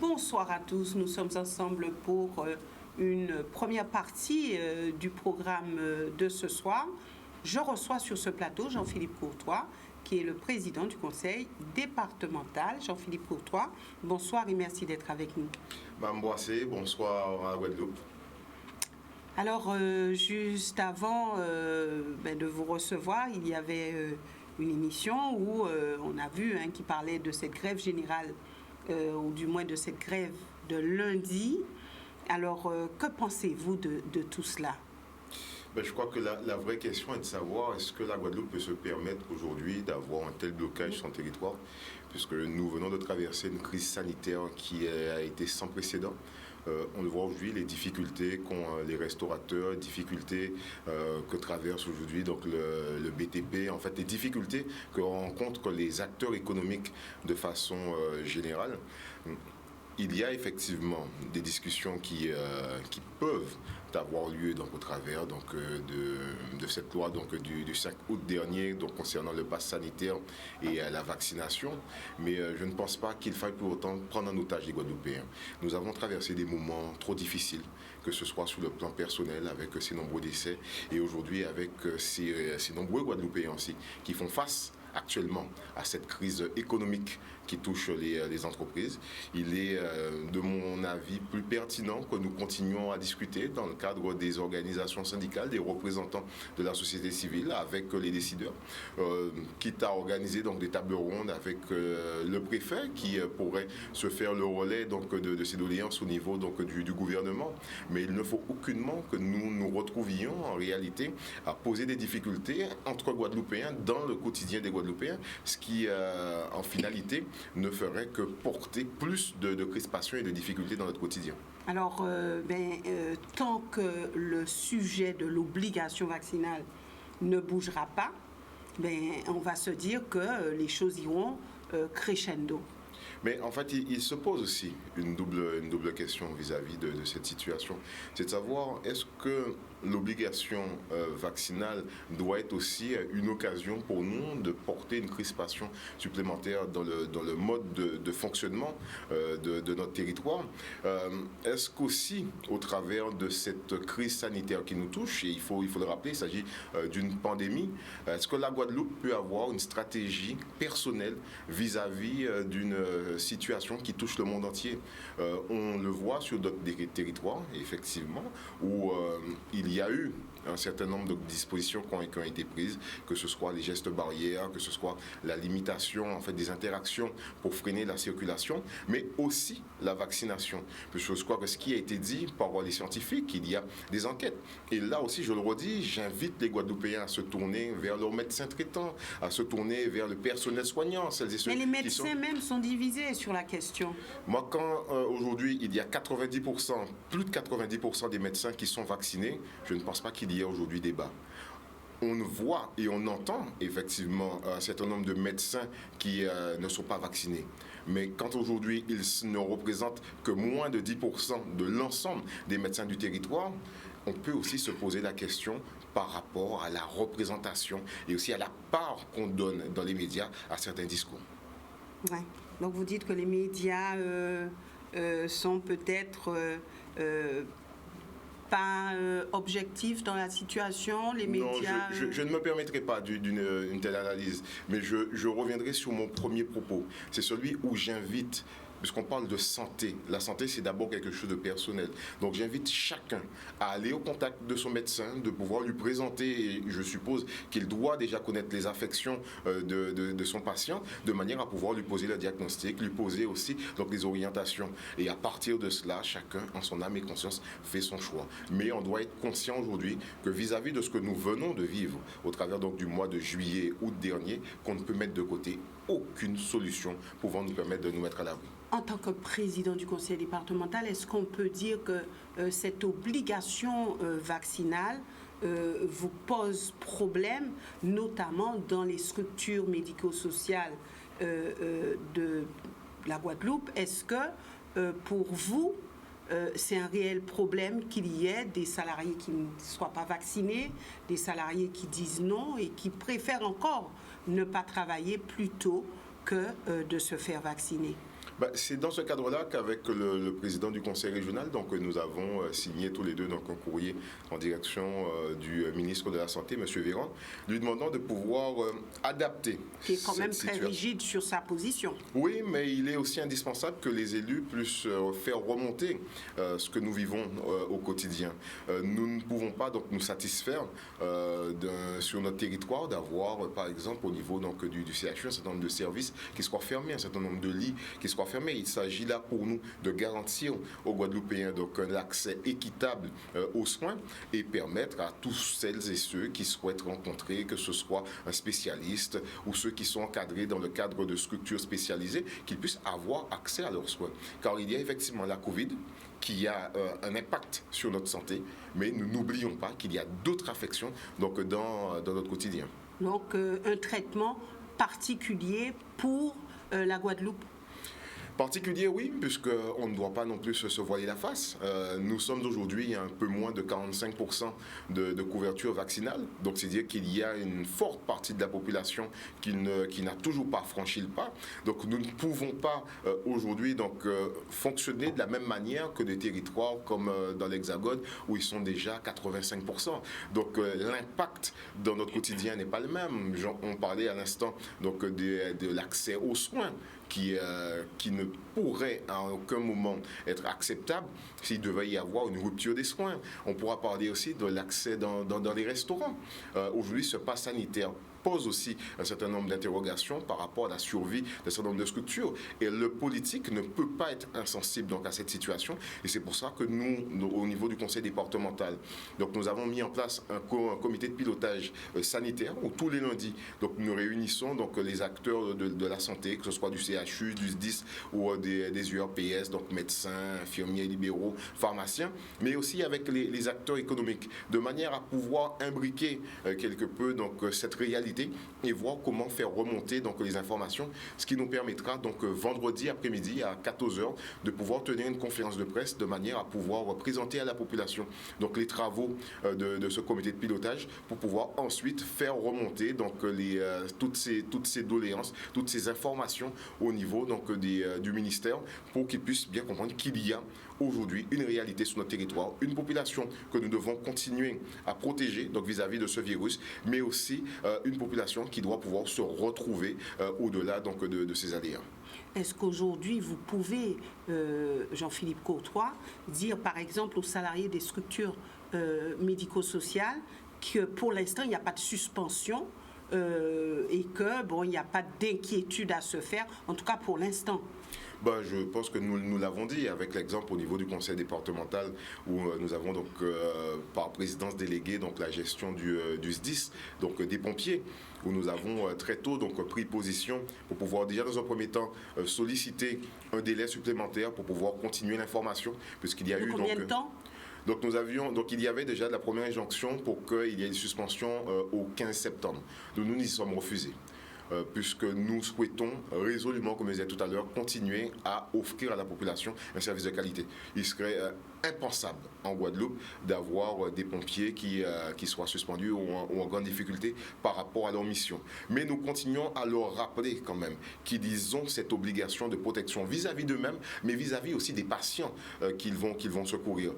Bonsoir à tous, nous sommes ensemble pour une première partie du programme de ce soir. Je reçois sur ce plateau Jean-Philippe Courtois, qui est le président du conseil départemental. Jean-Philippe Courtois, bonsoir et merci d'être avec nous. Mme Boissé, bonsoir à Guadeloupe. Alors, juste avant de vous recevoir, il y avait une émission où on a vu qui parlait de cette grève générale, ou du moins de cette grève de lundi. Alors, que pensez-vous de tout cela ? Je crois que la vraie question est de savoir est-ce que la Guadeloupe peut se permettre aujourd'hui d'avoir un tel blocage sur son territoire, puisque nous venons de traverser une crise sanitaire qui a été sans précédent. On le voit aujourd'hui, les difficultés qu'ont les restaurateurs, les difficultés que traverse aujourd'hui donc le BTP, en fait les difficultés que rencontrent les acteurs économiques de façon générale. Il y a effectivement des discussions qui peuvent avoir lieu donc, au travers donc, de cette loi donc, du 5 août dernier donc, concernant le pass sanitaire et la vaccination. Mais je ne pense pas qu'il faille pour autant prendre en otage les Guadeloupéens. Nous avons traversé des moments trop difficiles, que ce soit sur le plan personnel avec ces nombreux décès et aujourd'hui avec ces nombreux Guadeloupéens aussi qui font face actuellement à cette crise économique qui touche les entreprises. Il est, de mon avis, plus pertinent que nous continuions à discuter dans le cadre des organisations syndicales, des représentants de la société civile avec les décideurs, quitte à organiser donc, des tables rondes avec le préfet qui pourrait se faire le relais donc, de ces doléances au niveau donc, du gouvernement. Mais il ne faut aucunement que nous nous retrouvions en réalité à poser des difficultés entre Guadeloupéens dans le quotidien des Guadeloupéens, ce qui en finalité ne ferait que porter plus de crispation et de difficultés dans notre quotidien. Alors, tant que le sujet de l'obligation vaccinale ne bougera pas, on va se dire que les choses iront crescendo. Mais en fait, il se pose aussi une double question vis-à-vis de cette situation. C'est de savoir, est-ce que l'obligation vaccinale doit être aussi une occasion pour nous de porter une crispation supplémentaire dans le mode de fonctionnement de notre territoire. Est-ce qu'aussi, au travers de cette crise sanitaire qui nous touche, et il faut le rappeler, il s'agit d'une pandémie, est-ce que la Guadeloupe peut avoir une stratégie personnelle vis-à-vis d'une situation qui touche le monde entier? On le voit sur d'autres territoires, effectivement, où il y a eu un certain nombre de dispositions qui ont été prises, que ce soit les gestes barrières, que ce soit la limitation en fait, des interactions pour freiner la circulation, mais aussi la vaccination. Je crois que ce qui a été dit par les scientifiques, il y a des enquêtes. Et là aussi, je le redis, j'invite les Guadeloupéens à se tourner vers leurs médecins traitants, à se tourner vers le personnel soignant, celles et ceux mais les médecins même sont divisés sur la question. Moi, quand aujourd'hui, il y a 90%, plus de 90% des médecins qui sont vaccinés, je ne pense pas qu'il y ait aujourd'hui débat. On voit et on entend effectivement un certain nombre de médecins qui ne sont pas vaccinés. Mais quand aujourd'hui, ils ne représentent que moins de 10% de l'ensemble des médecins du territoire, on peut aussi se poser la question par rapport à la représentation et aussi à la part qu'on donne dans les médias à certains discours. Ouais. Donc vous dites que les médias sont peut-être pas objectifs dans la situation, les médias... Non, je ne me permettrai pas d'une telle analyse, mais je reviendrai sur mon premier propos. C'est celui où j'invite, puisqu'on parle de santé, la santé c'est d'abord quelque chose de personnel. Donc j'invite chacun à aller au contact de son médecin, de pouvoir lui présenter, et je suppose qu'il doit déjà connaître les affections de son patient, de manière à pouvoir lui poser le diagnostic, lui poser aussi donc, les orientations. Et à partir de cela, chacun en son âme et conscience fait son choix. Mais on doit être conscient aujourd'hui que vis-à-vis de ce que nous venons de vivre au travers donc, du mois de juillet, août dernier, qu'on ne peut mettre de côté aucune solution pouvant nous permettre de nous mettre à l'abri. En tant que président du conseil départemental, est-ce qu'on peut dire que cette obligation vaccinale vous pose problème, notamment dans les structures médico-sociales de la Guadeloupe? Est-ce que pour vous, c'est un réel problème qu'il y ait des salariés qui ne soient pas vaccinés, des salariés qui disent non et qui préfèrent encore ne pas travailler plutôt que de se faire vacciner? C'est dans ce cadre-là qu'avec le président du conseil régional, donc, nous avons signé tous les deux donc, un courrier en direction du ministre de la Santé, M. Véran, lui demandant de pouvoir adapter. Qui est quand même très situation. rigide sur sa position. Oui, mais il est aussi indispensable que les élus puissent faire remonter ce que nous vivons au quotidien. Nous ne pouvons pas donc, nous satisfaire sur notre territoire d'avoir, par exemple, au niveau donc, du CHU, un certain nombre de services qui soient fermés, un certain nombre de lits qui soient fermés. Il s'agit là pour nous de garantir aux Guadeloupéens donc, un accès équitable aux soins et permettre à tous celles et ceux qui souhaitent rencontrer, que ce soit un spécialiste ou ceux qui sont encadrés dans le cadre de structures spécialisées, qu'ils puissent avoir accès à leurs soins. Car il y a effectivement la COVID qui a un impact sur notre santé, mais nous n'oublions pas qu'il y a d'autres affections donc, dans notre quotidien. Donc un traitement particulier pour la Guadeloupe. Particulier, oui, puisqu'on ne doit pas non plus se voiler la face. Nous sommes aujourd'hui à un peu moins de 45% de couverture vaccinale. Donc, c'est-à-dire qu'il y a une forte partie de la population qui n'a toujours pas franchi le pas. Donc, nous ne pouvons pas aujourd'hui fonctionner de la même manière que des territoires comme dans l'Hexagone où ils sont déjà à 85%. Donc, l'impact dans notre quotidien n'est pas le même. On parlait à l'instant de l'accès aux soins. Qui ne pourrait à aucun moment être acceptable s'il devait y avoir une rupture des soins. On pourra parler aussi de l'accès dans les restaurants. Aujourd'hui, ce pass sanitaire pose aussi un certain nombre d'interrogations par rapport à la survie d'un certain nombre de structures. Et le politique ne peut pas être insensible donc, à cette situation. Et c'est pour ça que nous, au niveau du conseil départemental, donc, nous avons mis en place un comité de pilotage sanitaire où tous les lundis, donc, nous réunissons donc, les acteurs de la santé, que ce soit du CHU, du SDIS ou des URPS, donc médecins, infirmiers libéraux, pharmaciens, mais aussi avec les acteurs économiques, de manière à pouvoir imbriquer quelque peu donc, cette réalité et voir comment faire remonter donc, les informations, ce qui nous permettra donc vendredi après-midi à 14h de pouvoir tenir une conférence de presse de manière à pouvoir présenter à la population donc, les travaux de ce comité de pilotage pour pouvoir ensuite faire remonter donc, toutes ces doléances, toutes ces informations au niveau donc, du ministère pour qu'ils puissent bien comprendre qu'il y a aujourd'hui une réalité sur notre territoire, une population que nous devons continuer à protéger donc vis-à-vis de ce virus, mais aussi une population qui doit pouvoir se retrouver au-delà donc de ces aléas. Est-ce qu'aujourd'hui, vous pouvez, Jean-Philippe Courtois, dire par exemple aux salariés des structures médico-sociales que pour l'instant, il n'y a pas de suspension et que il n'y a pas d'inquiétude à se faire, en tout cas pour l'instant? Je pense que nous l'avons dit avec l'exemple au niveau du conseil départemental où nous avons donc par présidence déléguée donc la gestion du SDIS, donc des pompiers, où nous avons très tôt donc pris position pour pouvoir déjà dans un premier temps solliciter un délai supplémentaire pour pouvoir continuer l'information, puisqu'il y a eu combien de temps? Donc il y avait déjà de la première injonction pour qu'il y ait une suspension au 15 septembre. Nous y sommes refusés. Puisque nous souhaitons résolument, comme je disais tout à l'heure, continuer à offrir à la population un service de qualité. Il serait impensable en Guadeloupe d'avoir des pompiers qui soient suspendus ou en grande difficulté par rapport à leur mission. Mais nous continuons à leur rappeler quand même qu'ils ont cette obligation de protection vis-à-vis d'eux-mêmes, mais vis-à-vis aussi des patients qu'ils vont secourir.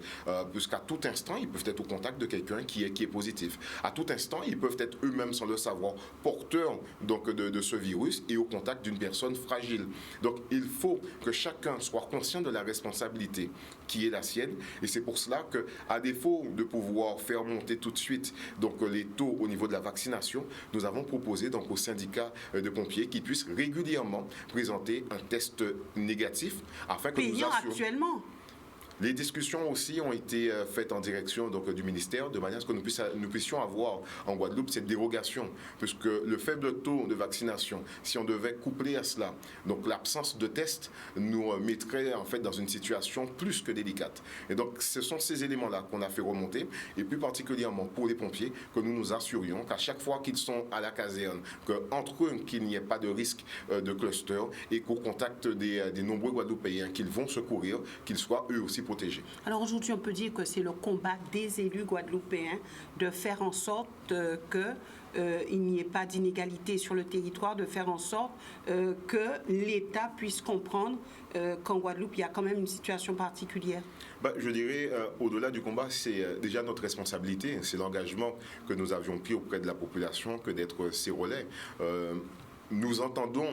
Puisqu'à tout instant, ils peuvent être au contact de quelqu'un qui est positif. À tout instant, ils peuvent être eux-mêmes, sans le savoir, porteurs donc, de ce virus et au contact d'une personne fragile. Donc, il faut que chacun soit conscient de la responsabilité qui est la sienne. Et c'est pour cela qu'à défaut de pouvoir faire monter tout de suite donc, les taux au niveau de la vaccination, nous avons proposé donc, au syndicat de pompiers qu'ils puissent régulièrement présenter un test négatif afin que nous assurions... actuellement. Les discussions aussi ont été faites en direction donc, du ministère de manière à ce que nous puissions avoir en Guadeloupe cette dérogation, puisque le faible taux de vaccination, si on devait coupler à cela, donc l'absence de tests nous mettrait en fait dans une situation plus que délicate. Et donc ce sont ces éléments-là qu'on a fait remonter, et plus particulièrement pour les pompiers, que nous nous assurions qu'à chaque fois qu'ils sont à la caserne, qu'entre eux qu'il n'y ait pas de risque de cluster et qu'au contact des nombreux Guadeloupéens qu'ils vont secourir, qu'ils soient eux aussi protégés. Alors aujourd'hui, on peut dire que c'est le combat des élus guadeloupéens de faire en sorte que il n'y ait pas d'inégalité sur le territoire, de faire en sorte que l'État puisse comprendre qu'en Guadeloupe, il y a quand même une situation particulière? Je dirais, au-delà du combat, c'est déjà notre responsabilité, c'est l'engagement que nous avions pris auprès de la population que d'être ces relais. Nous entendons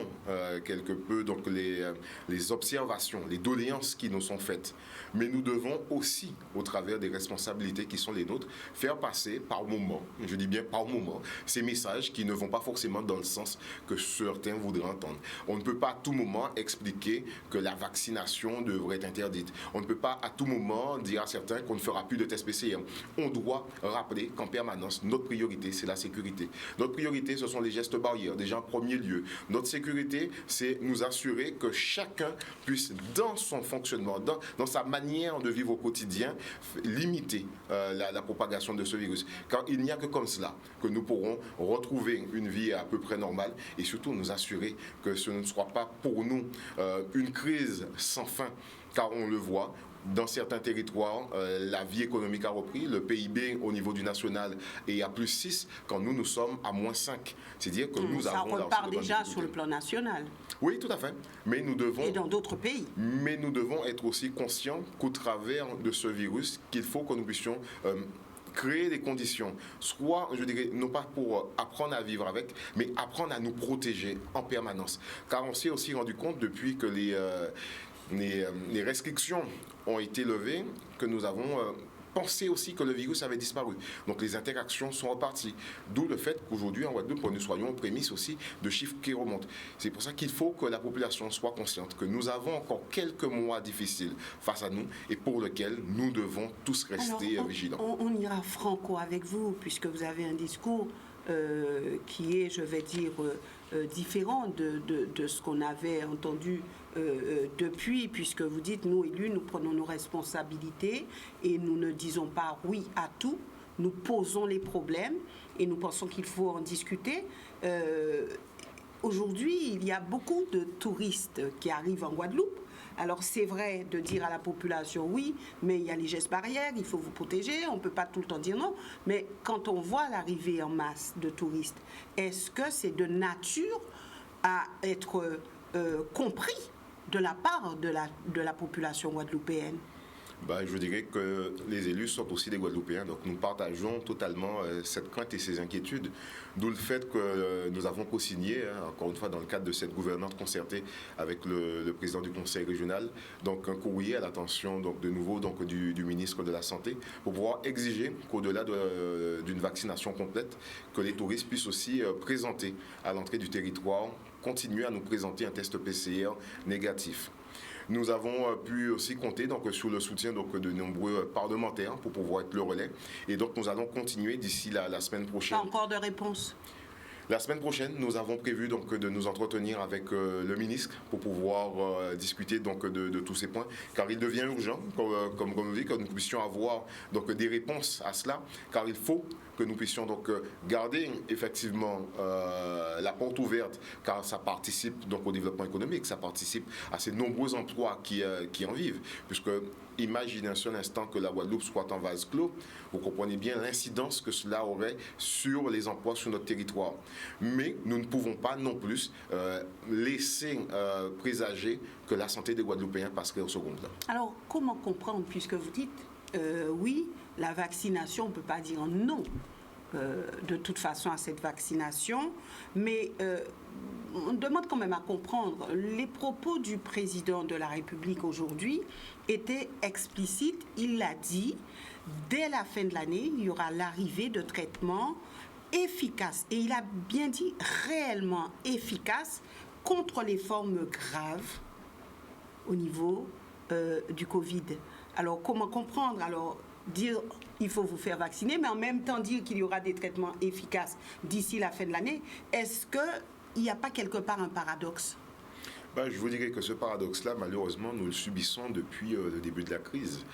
quelque peu donc les observations, les doléances qui nous sont faites. Mais nous devons aussi, au travers des responsabilités qui sont les nôtres, faire passer par moment, je dis bien par moment, ces messages qui ne vont pas forcément dans le sens que certains voudraient entendre. On ne peut pas à tout moment expliquer que la vaccination devrait être interdite. On ne peut pas à tout moment dire à certains qu'on ne fera plus de tests PCR. On doit rappeler qu'en permanence, notre priorité, c'est la sécurité. Notre priorité, ce sont les gestes barrières, déjà en premier lieu. Notre sécurité, c'est nous assurer que chacun puisse, dans son fonctionnement, dans sa manière de vivre au quotidien, limiter la propagation de ce virus. Car il n'y a que comme cela que nous pourrons retrouver une vie à peu près normale et surtout nous assurer que ce ne soit pas pour nous une crise sans fin. Car on le voit, dans certains territoires, la vie économique a repris, le PIB au niveau du national est à plus 6, quand nous sommes à moins 5. C'est-à-dire que nous avons... Ça repart déjà sur le plan national. Oui, tout à fait. Mais nous devons... Et dans d'autres pays. Mais nous devons être aussi conscients qu'au travers de ce virus, qu'il faut que nous puissions... créer des conditions, soit, je dirais, non pas pour apprendre à vivre avec, mais apprendre à nous protéger en permanence. Car on s'est aussi rendu compte depuis que les restrictions ont été levées, que nous avons pensé aussi que le virus avait disparu. Donc les interactions sont reparties. D'où le fait qu'aujourd'hui, en Guadeloupe, nous soyons aux prémices aussi de chiffres qui remontent. C'est pour ça qu'il faut que la population soit consciente que nous avons encore quelques mois difficiles face à nous et pour lesquels nous devons tous rester vigilants. On ira franco avec vous, puisque vous avez un discours qui est, je vais dire, différent de ce qu'on avait entendu depuis, puisque vous dites, nous élus, nous prenons nos responsabilités et nous ne disons pas oui à tout, nous posons les problèmes et nous pensons qu'il faut en discuter. Aujourd'hui, il y a beaucoup de touristes qui arrivent en Guadeloupe. Alors c'est vrai de dire à la population oui, mais il y a les gestes barrières, il faut vous protéger, on ne peut pas tout le temps dire non. Mais quand on voit l'arrivée en masse de touristes, est-ce que c'est de nature à être compris de la part de la population guadeloupéenne? Je dirais que les élus sont aussi des Guadeloupéens, donc nous partageons totalement cette crainte et ces inquiétudes, d'où le fait que nous avons co-signé, encore une fois dans le cadre de cette gouvernance concertée avec le président du conseil régional, donc un courrier à l'attention de nouveau du ministre de la Santé pour pouvoir exiger qu'au-delà d'une vaccination complète, que les touristes puissent aussi présenter à l'entrée du territoire, continuer à nous présenter un test PCR négatif. Nous avons pu aussi compter sur le soutien de nombreux parlementaires pour pouvoir être le relais. Et donc nous allons continuer d'ici la semaine prochaine. Pas encore de réponse? La semaine prochaine, nous avons prévu de nous entretenir avec le ministre pour pouvoir discuter de tous ces points, car il devient urgent, comme on dit, que nous puissions avoir des réponses à cela, car il faut que nous puissions garder effectivement la porte ouverte, car ça participe au développement économique, ça participe à ces nombreux emplois qui en vivent, puisque imaginez un seul instant que la Guadeloupe soit en vase clos, vous comprenez bien l'incidence que cela aurait sur les emplois sur notre territoire. Mais nous ne pouvons pas non plus laisser présager que la santé des Guadeloupéens passerait au second plan. Alors, comment comprendre, puisque vous dites, oui, la vaccination, on ne peut pas dire non de toute façon à cette vaccination, mais on demande quand même à comprendre. Les propos du président de la République aujourd'hui étaient explicites. Il l'a dit, dès la fin de l'année, il y aura l'arrivée de traitements efficaces. Et il a bien dit réellement efficaces contre les formes graves au niveau du Covid. Alors, comment comprendre? Alors, dire il faut vous faire vacciner, mais en même temps dire qu'il y aura des traitements efficaces d'ici la fin de l'année, est-ce qu'il n'y a pas quelque part un paradoxe? Je vous dirais que ce paradoxe-là, malheureusement, nous le subissons depuis le début de la crise,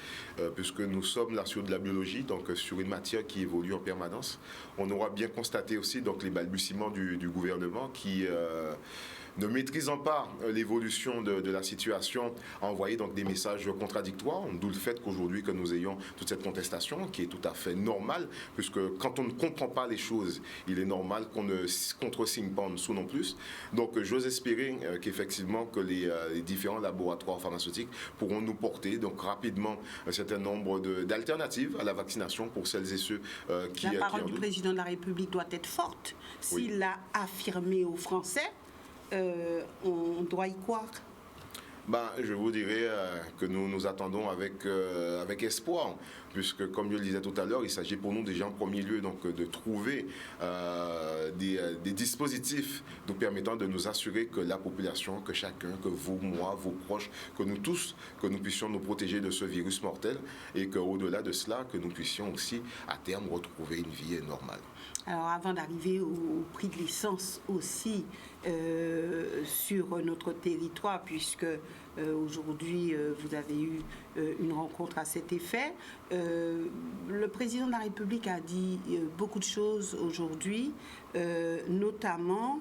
puisque nous sommes là sur de la biologie, donc sur une matière qui évolue en permanence. On aura bien constaté aussi les balbutiements du gouvernement qui ne maîtrisant pas l'évolution de la situation, a envoyé donc des messages contradictoires, d'où le fait qu'aujourd'hui que nous ayons toute cette contestation qui est tout à fait normale, puisque quand on ne comprend pas les choses, il est normal qu'on ne contresigne pas en dessous non plus. Donc j'ose espérer qu'effectivement que les différents laboratoires pharmaceutiques pourront nous porter donc rapidement un certain nombre d'alternatives à la vaccination pour celles et ceux qui... La parole du président de la République doit être forte. S'il l'a affirmé aux Français, on doit y croire. Je vous dirais que nous attendons avec espoir, puisque comme je le disais tout à l'heure, il s'agit pour nous déjà en premier lieu donc, de trouver des dispositifs nous permettant de nous assurer que la population, que chacun, que vous, moi, vos proches, que nous tous, que nous puissions nous protéger de ce virus mortel et qu'au-delà de cela, que nous puissions aussi à terme retrouver une vie normale. Alors avant d'arriver au prix de l'essence aussi sur notre territoire, puisque aujourd'hui vous avez eu une rencontre à cet effet, le président de la République a dit beaucoup de choses aujourd'hui, notamment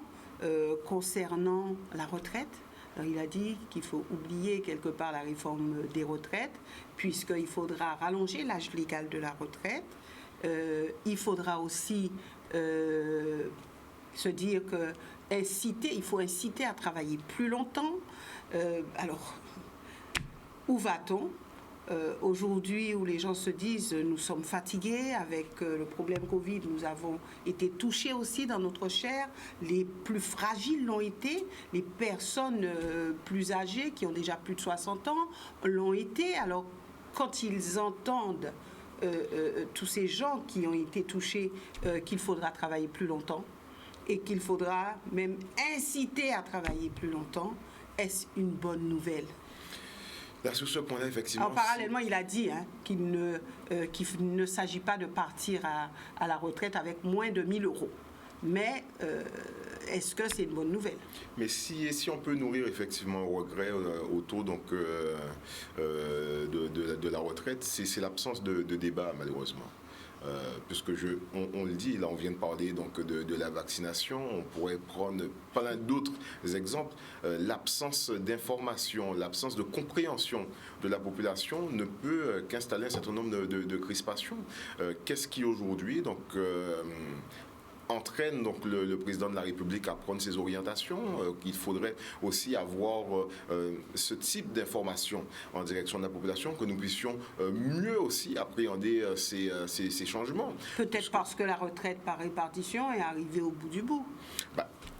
concernant la retraite. Alors, il a dit qu'il faut oublier quelque part la réforme des retraites, puisqu'il faudra rallonger l'âge légal de la retraite. Il faudra aussi se dire il faut inciter à travailler plus longtemps. Alors, où va-t-on aujourd'hui où les gens se disent nous sommes fatigués avec le problème Covid, nous avons été touchés aussi dans notre chair, les plus fragiles l'ont été, les personnes plus âgées qui ont déjà plus de 60 ans l'ont été. Alors quand ils entendent tous ces gens qui ont été touchés qu'il faudra travailler plus longtemps et qu'il faudra même inciter à travailler plus longtemps, est-ce une bonne nouvelle? Là, sur ce point-là, effectivement... Alors, parallèlement, il a dit qu'il ne s'agit pas de partir à la retraite avec moins de 1 000 euros. Mais est-ce que c'est une bonne nouvelle? Mais si on peut nourrir effectivement un regret autour donc, de la retraite, c'est l'absence de débat, malheureusement. Puisque on le dit, là on vient de parler donc de la vaccination, on pourrait prendre plein d'autres exemples. L'absence d'information, l'absence de compréhension de la population ne peut qu'installer un certain nombre de crispations. Qu'est-ce qui aujourd'hui donc entraîne donc le président de la République à prendre ses orientations, qu'il faudrait aussi avoir ce type d'information en direction de la population, que nous puissions mieux aussi appréhender ces changements. Peut-être parce que la retraite par répartition est arrivée au bout du bout.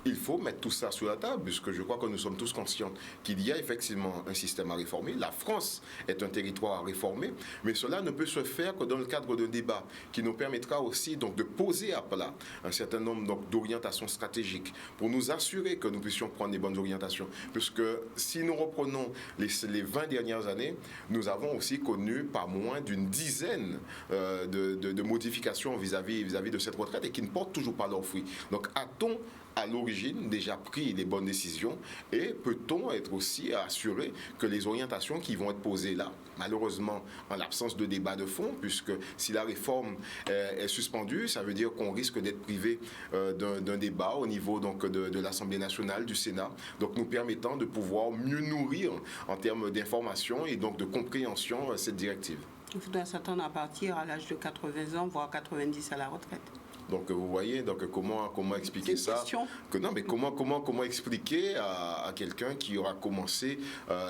Il faut mettre tout ça sur la table, puisque je crois que nous sommes tous conscients qu'il y a effectivement un système à réformer. La France est un territoire à réformer, mais cela ne peut se faire que dans le cadre d'un débat qui nous permettra aussi donc, de poser à plat un certain nombre d'orientations stratégiques pour nous assurer que nous puissions prendre les bonnes orientations. Puisque si nous reprenons les 20 dernières années, nous avons aussi connu pas moins d'une dizaine de modifications vis-à-vis de cette retraite et qui ne portent toujours pas leurs fruits. Donc, a-t-on à l'origine déjà pris les bonnes décisions et peut-on être aussi assuré que les orientations qui vont être posées là, malheureusement en l'absence de débat de fond, puisque si la réforme est suspendue, ça veut dire qu'on risque d'être privé d'un débat au niveau donc, de l'Assemblée nationale, du Sénat, donc nous permettant de pouvoir mieux nourrir en termes d'information et donc de compréhension cette directive. Il faudra s'attendre à partir à l'âge de 80 ans, voire 90 à la retraite. Donc vous voyez, donc comment expliquer ça? Comment expliquer à quelqu'un qui aura commencé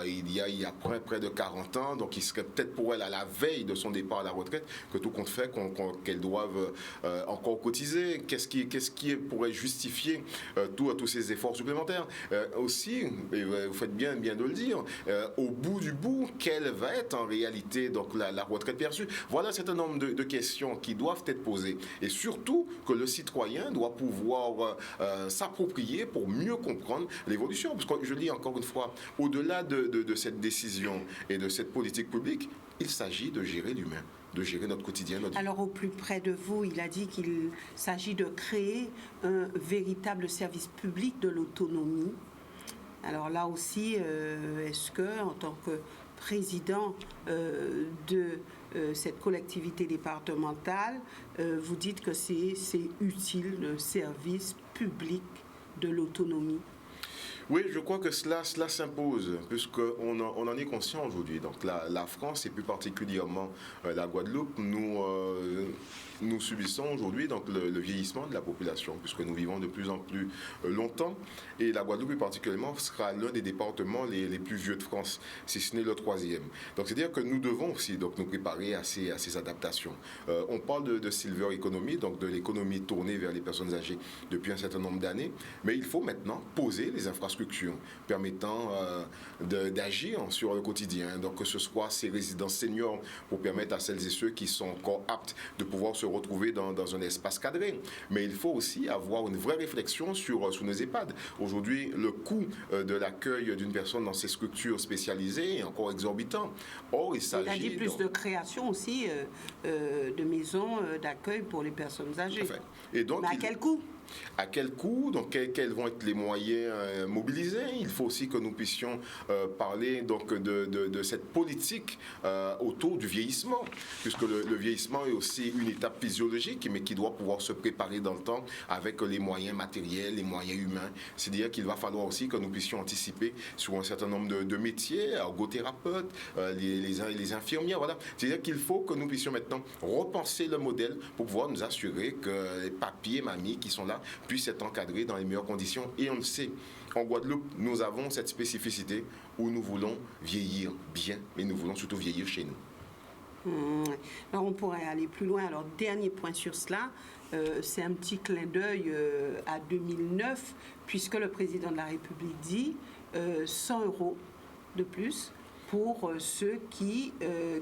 il y a près de 40 ans, donc il serait peut-être pour elle à la veille de son départ à la retraite, que tout compte fait qu'elle doive encore cotiser? Qu'est-ce qui pourrait justifier tous ces efforts supplémentaires? Aussi, et vous faites bien de le dire, au bout du bout, quelle va être en réalité donc la retraite perçue? Voilà un certain nombre de questions qui doivent être posées. Et surtout, que le citoyen doit pouvoir s'approprier pour mieux comprendre l'évolution. Parce que je dis encore une fois, au-delà de cette décision et de cette politique publique, il s'agit de gérer l'humain, de gérer notre quotidien. Alors au plus près de vous, il a dit qu'il s'agit de créer un véritable service public de l'autonomie. Alors là aussi, est-ce que, en tant que président de cette collectivité départementale, vous dites que c'est utile, le service public de l'autonomie? Oui, je crois que cela s'impose, puisqu'on on en est conscient aujourd'hui. Donc la France, et plus particulièrement la Guadeloupe, nous subissons aujourd'hui donc le vieillissement de la population, puisque nous vivons de plus en plus longtemps. Et la Guadeloupe, plus particulièrement, sera l'un des départements les plus vieux de France, si ce n'est le troisième. Donc c'est-à-dire que nous devons aussi donc, nous préparer à ces adaptations. On parle de silver economy, donc de l'économie tournée vers les personnes âgées depuis un certain nombre d'années, mais il faut maintenant poser les infrastructures permettant d'agir sur le quotidien. Donc que ce soit ces résidences seniors pour permettre à celles et ceux qui sont encore aptes de pouvoir se retrouver dans un espace cadré. Mais il faut aussi avoir une vraie réflexion sur nos EHPAD. Aujourd'hui, le coût de l'accueil d'une personne dans ces structures spécialisées est encore exorbitant. Or, il s'agit... Il a dit plus de création aussi de maisons d'accueil pour les personnes âgées. Et donc, mais à quel coût ? À quel coût, donc quels vont être les moyens mobilisés. Il faut aussi que nous puissions parler donc de cette politique autour du vieillissement, puisque le vieillissement est aussi une étape physiologique, mais qui doit pouvoir se préparer dans le temps avec les moyens matériels, les moyens humains. C'est-à-dire qu'il va falloir aussi que nous puissions anticiper sur un certain nombre de métiers, ergothérapeutes, les infirmières, voilà. C'est-à-dire qu'il faut que nous puissions maintenant repenser le modèle pour pouvoir nous assurer que les papiers, mamies qui sont là puissent être encadrés dans les meilleures conditions. Et on le sait, en Guadeloupe, nous avons cette spécificité où nous voulons vieillir bien, mais nous voulons surtout vieillir chez nous. Alors on pourrait aller plus loin. Alors dernier point sur cela, c'est un petit clin d'œil à 2009, puisque le président de la République dit 100 € de plus pour ceux qui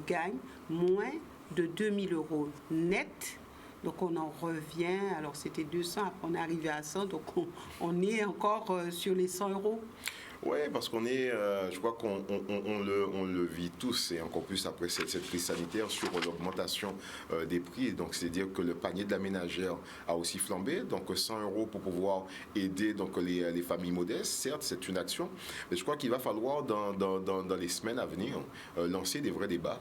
gagnent moins de 2000 € net. Donc on en revient, alors c'était 200, après on est arrivé à 100, donc on est encore sur les 100 €. Oui, parce qu'on est, je crois qu'on le vit tous, et encore plus après cette crise sanitaire, sur l'augmentation des prix. Donc, c'est-à-dire que le panier de la ménagère a aussi flambé. Donc, 100 € pour pouvoir aider donc, les familles modestes. Certes, c'est une action, mais je crois qu'il va falloir, dans les semaines à venir, lancer des vrais débats.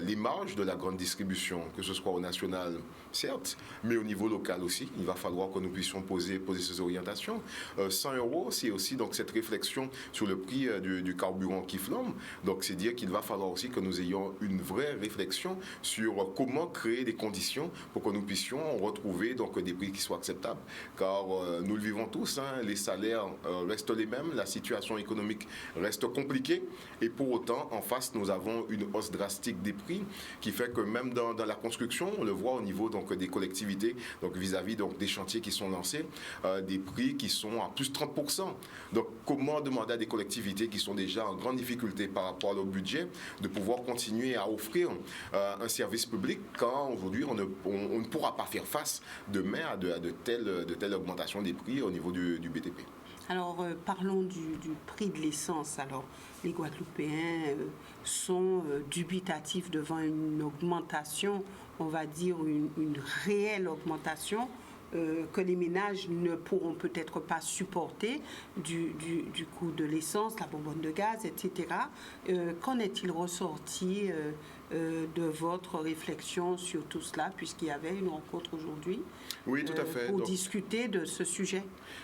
Les marges de la grande distribution, que ce soit au national, certes, mais au niveau local aussi, il va falloir que nous puissions poser ces orientations. 100 €, c'est aussi donc cette réflexion sur le prix du carburant qui flambe. Donc, c'est dire qu'il va falloir aussi que nous ayons une vraie réflexion sur comment créer des conditions pour que nous puissions retrouver donc des prix qui soient acceptables. Car nous le vivons tous, hein, les salaires restent les mêmes, la situation économique reste compliquée, et pour autant, en face, nous avons une hausse drastique des prix qui fait que même dans la construction, on le voit au niveau donc des collectivités, donc vis-à-vis donc des chantiers qui sont lancés, des prix qui sont à plus 30%. Donc comment demander à des collectivités qui sont déjà en grande difficulté par rapport à leur budget de pouvoir continuer à offrir un service public quand aujourd'hui on ne pourra pas faire face demain à de telles augmentations des prix au niveau du BTP. Alors, parlons du prix de l'essence. Alors, les Guadeloupéens sont dubitatifs devant une augmentation, on va dire une réelle augmentation que les ménages ne pourront peut-être pas supporter du coût de l'essence, la bonbonne de gaz, etc. Qu'en est-il ressorti de votre réflexion sur tout cela, puisqu'il y avait une rencontre aujourd'hui? Oui, tout à fait. Pour discuter de ce sujet.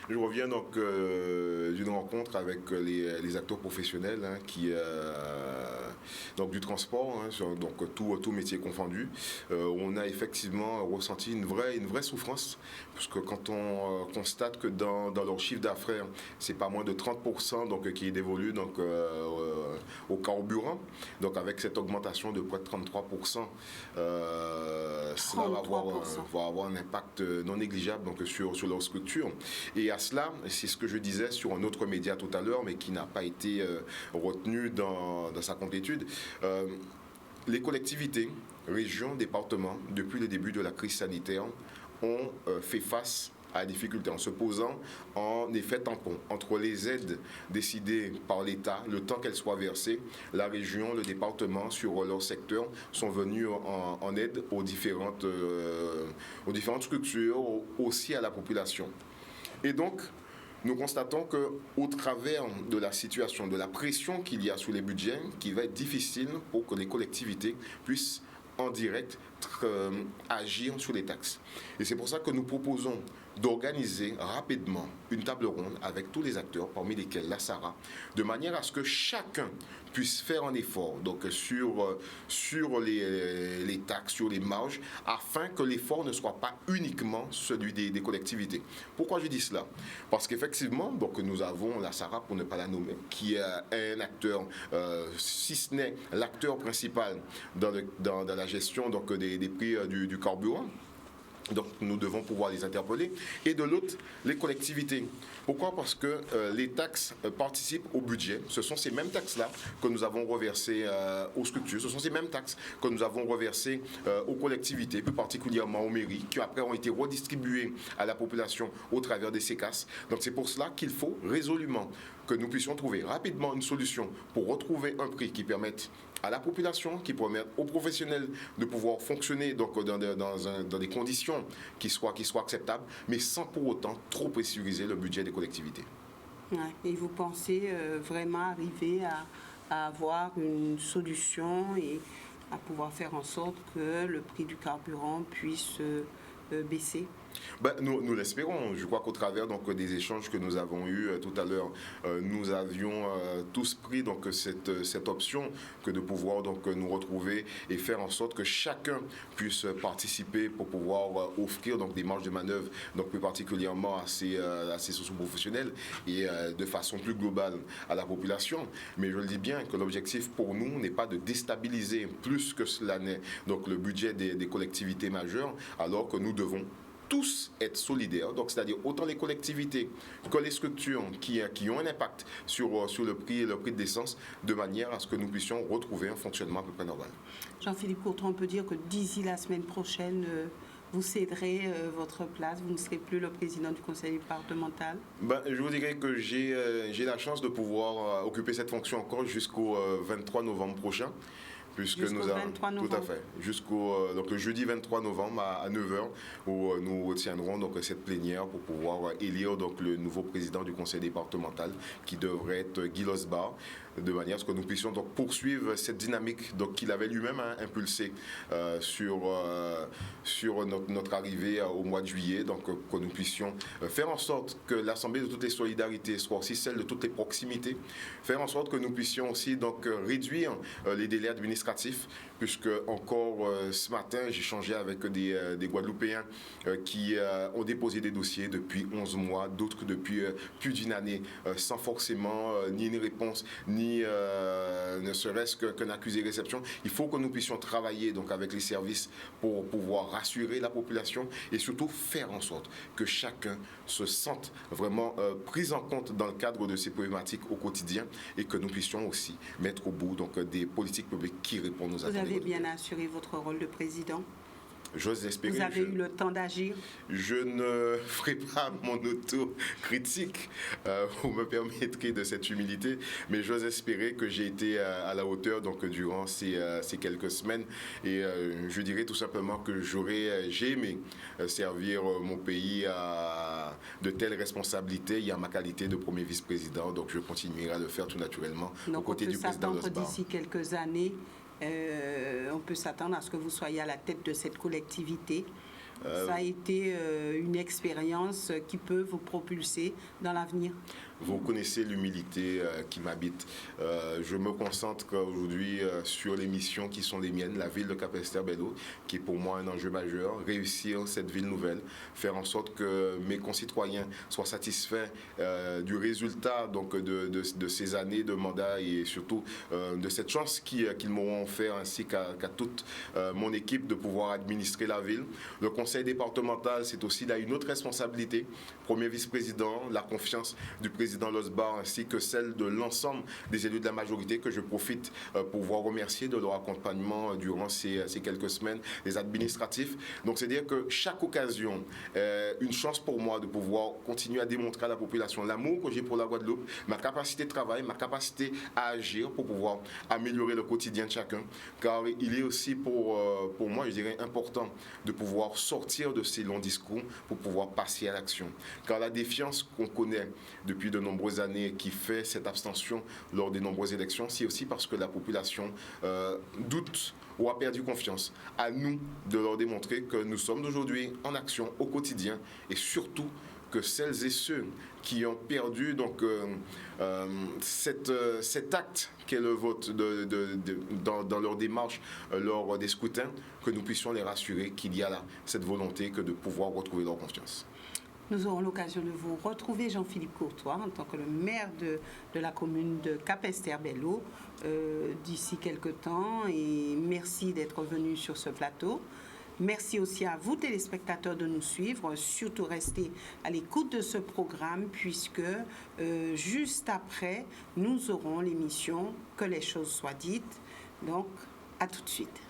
Je reviens donc d'une rencontre avec les acteurs professionnels donc du transport, donc tout métier confondu. On a effectivement ressenti une vraie souffrance, parce que quand on constate que dans leur chiffre d'affaires, c'est pas moins de 30% donc, qui est dévolu donc, au carburant, donc avec cette augmentation de près de 33%, cela va avoir un impact non négligeable donc, sur leur structure. Et à cela, c'est ce que je disais sur un autre média tout à l'heure, mais qui n'a pas été retenu dans sa complétude. Les collectivités, régions, départements, depuis le début de la crise sanitaire, ont fait face à la difficulté en se posant en effet tampon entre les aides décidées par l'État, le temps qu'elles soient versées. La région, le département, sur leur secteur, sont venus en aide aux différentes structures, aussi à la population. Et donc, nous constatons qu'au travers de la situation, de la pression qu'il y a sur les budgets, qu'il va être difficile pour que les collectivités puissent en direct agir sur les taxes. Et c'est pour ça que nous proposons d'organiser rapidement une table ronde avec tous les acteurs, parmi lesquels la SARA, de manière à ce que chacun puisse faire un effort donc sur les taxes, sur les marges, afin que l'effort ne soit pas uniquement celui des collectivités. Pourquoi je dis cela? Parce qu'effectivement, donc, nous avons la SARA, pour ne pas la nommer, qui est un acteur, si ce n'est l'acteur principal dans la gestion donc, des prix du carburant. Donc nous devons pouvoir les interpeller. Et de l'autre, les collectivités. Pourquoi? Parce que les taxes participent au budget. Ce sont ces mêmes taxes-là que nous avons reversées aux structures. Ce sont ces mêmes taxes que nous avons reversées aux collectivités, plus particulièrement aux mairies, qui après ont été redistribuées à la population au travers des séquasses. Donc c'est pour cela qu'il faut résolument que nous puissions trouver rapidement une solution pour retrouver un prix qui permette à la population, qui permette aux professionnels de pouvoir fonctionner donc, dans des conditions qui soient acceptables, mais sans pour autant trop pressuriser le budget des collectivités. Ouais. Et vous pensez vraiment arriver à avoir une solution et à pouvoir faire en sorte que le prix du carburant puisse baisser? Nous l'espérons. Je crois qu'au travers donc, des échanges que nous avons eus tout à l'heure, nous avions tous pris donc, cette option que de pouvoir donc, nous retrouver et faire en sorte que chacun puisse participer pour pouvoir offrir donc, des marges de manœuvre, donc, plus particulièrement à ces socio-professionnels et de façon plus globale à la population. Mais je le dis bien que l'objectif pour nous n'est pas de déstabiliser plus que cela n'est donc, le budget des collectivités majeures, alors que nous devons tous être solidaires, donc c'est-à-dire autant les collectivités que les structures qui ont un impact sur le prix de l'essence, de manière à ce que nous puissions retrouver un fonctionnement à peu près normal. Jean-Philippe Courtois, on peut dire que d'ici la semaine prochaine, vous céderez votre place, vous ne serez plus le président du conseil départemental? Je vous dirais que j'ai la chance de pouvoir occuper cette fonction encore jusqu'au 23 novembre prochain. Puisque jusqu'au nous avons 23 novembre. Tout à fait, jusqu'au donc le jeudi 23 novembre à 9h, où nous tiendrons donc cette plénière pour pouvoir élire donc le nouveau président du conseil départemental, qui devrait être Guy Losbar, de manière à ce que nous puissions donc poursuivre cette dynamique donc qu'il avait lui-même impulsée sur notre arrivée au mois de juillet, donc que nous puissions faire en sorte que l'Assemblée de toutes les solidarités soit aussi celle de toutes les proximités, faire en sorte que nous puissions aussi donc réduire les délais administratifs, puisque encore ce matin j'ai échangé avec des Guadeloupéens qui ont déposé des dossiers depuis 11 mois, d'autres depuis plus d'une année, sans forcément ni une réponse, ni ne serait-ce qu'un accusé-réception. Il faut que nous puissions travailler donc, avec les services pour pouvoir rassurer la population et surtout faire en sorte que chacun se sente vraiment pris en compte dans le cadre de ces problématiques au quotidien et que nous puissions aussi mettre au bout donc, des politiques publiques qui répondent aux attentes. Vous avez bien assuré votre rôle de président? J'ose espérer. Vous avez eu le temps d'agir? Je ne ferai pas mon auto-critique, vous me permettrez de cette humilité, mais j'ose espérer que j'ai été à la hauteur donc, durant ces quelques semaines. Et je dirais tout simplement que j'ai aimé servir mon pays à de telles responsabilités. Il y a ma qualité de premier vice-président, donc je continuerai à le faire tout naturellement aux côtés du président Losbar. Donc d'ici quelques années, on peut s'attendre à ce que vous soyez à la tête de cette collectivité. Ça a été une expérience qui peut vous propulser dans l'avenir. Vous connaissez l'humilité qui m'habite. Je me concentre aujourd'hui sur les missions qui sont les miennes, la ville de Capesterre-Belle-Eau, qui est pour moi un enjeu majeur, réussir cette ville nouvelle, faire en sorte que mes concitoyens soient satisfaits du résultat donc, de ces années de mandat et surtout de cette chance qu'ils m'auront offert ainsi qu'à toute mon équipe de pouvoir administrer la ville. Le conseil départemental, c'est aussi là une autre responsabilité. Premier vice-président, la confiance du président Losbar ainsi que celle de l'ensemble des élus de la majorité que je profite pour vous remercier de leur accompagnement durant ces quelques semaines, les administratifs. Donc c'est dire que chaque occasion est une chance pour moi de pouvoir continuer à démontrer à la population l'amour que j'ai pour la Guadeloupe, ma capacité de travail, ma capacité à agir pour pouvoir améliorer le quotidien de chacun. Car il est aussi pour moi, je dirais, important de pouvoir sortir de ces longs discours pour pouvoir passer à l'action. Car la défiance qu'on connaît depuis de de nombreuses années qui fait cette abstention lors des nombreuses élections, c'est aussi parce que la population doute ou a perdu confiance. À nous de leur démontrer que nous sommes aujourd'hui en action au quotidien et surtout que celles et ceux qui ont perdu donc, cet acte qu'est le vote dans leur démarche lors des scrutins, que nous puissions les rassurer qu'il y a là cette volonté que de pouvoir retrouver leur confiance. Nous aurons l'occasion de vous retrouver, Jean-Philippe Courtois, en tant que le maire de la commune de Capesterre-Belle-Eau d'ici quelques temps. Et merci d'être venu sur ce plateau. Merci aussi à vous, téléspectateurs, de nous suivre. Surtout, restez à l'écoute de ce programme puisque juste après, nous aurons l'émission Que les choses soient dites. Donc, à tout de suite.